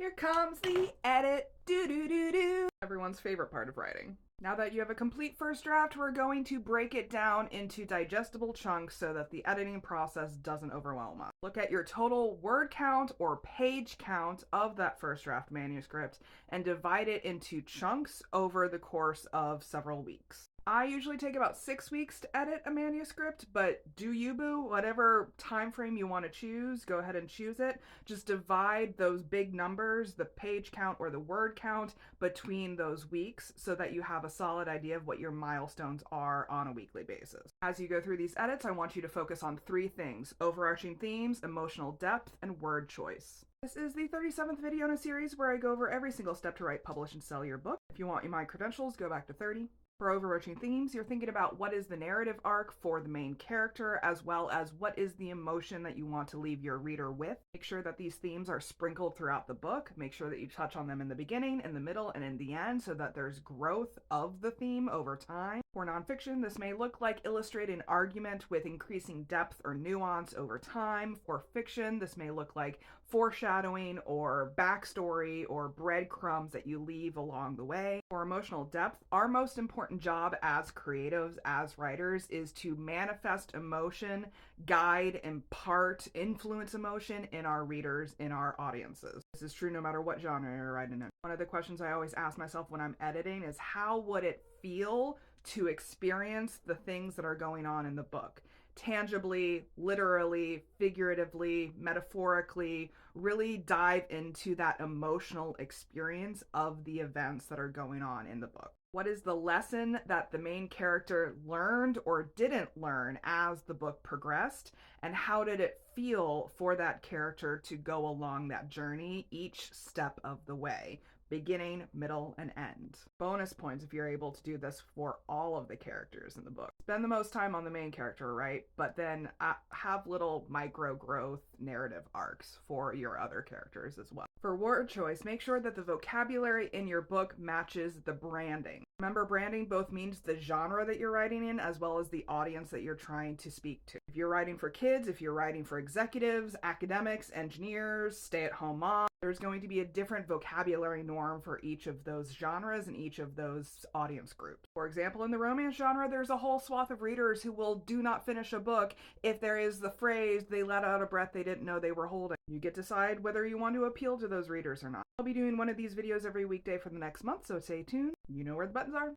Here comes the edit. Do. Everyone's favorite part of writing. Now that you have a complete first draft, we're going to break it down into digestible chunks so that the editing process doesn't overwhelm us. Look at your total word count or page count of that first draft manuscript and divide it into chunks over the course of several weeks. I usually take about 6 weeks to edit a manuscript, but do you, boo? Whatever time frame you want to choose, go ahead and choose it. Just divide those big numbers, the page count or the word count, between those weeks so that you have a solid idea of what your milestones are on a weekly basis. As you go through these edits, I want you to focus on 3 things: overarching themes, emotional depth, and word choice. This is the 37th video in a series where I go over every single step to write, publish, and sell your book. If you want my credentials, go back to 30. For overarching themes, you're thinking about what is the narrative arc for the main character, as well as what is the emotion that you want to leave your reader with. Make sure that these themes are sprinkled throughout the book. Make sure that you touch on them in the beginning, in the middle, and in the end so that there's growth of the theme over time. For nonfiction, this may look like illustrating an argument with increasing depth or nuance over time. For fiction, this may look like foreshadowing or backstory or breadcrumbs that you leave along the way. For emotional depth, our most important job as creatives, as writers, is to manifest emotion, guide, impart, influence emotion in our readers, in our audiences. This is true no matter what genre you're writing in. One of the questions I always ask myself when I'm editing is, how would it feel to experience the things that are going on in the book? Tangibly, literally, figuratively, metaphorically, really dive into that emotional experience of the events that are going on in the book. What is the lesson that the main character learned or didn't learn as the book progressed? And how did it feel for that character to go along that journey each step of the way? Beginning, middle, and end. Bonus points if you're able to do this for all of the characters in the book. Spend the most time on the main character, right? But then have little micro growth narrative arcs for your other characters as well. For word choice, make sure that the vocabulary in your book matches the branding. Remember, branding both means the genre that you're writing in as well as the audience that you're trying to speak to. If you're writing for kids, if you're writing for executives, academics, engineers, stay-at-home moms, there's going to be a different vocabulary norm for each of those genres and each of those audience groups. For example, in the romance genre, there's a whole swath of readers who will do not finish a book if there is the phrase, "they let out a breath they didn't know they were holding." You get to decide whether you want to appeal to those readers or not. I'll be doing one of these videos every weekday for the next month, so stay tuned. You know where the buttons are.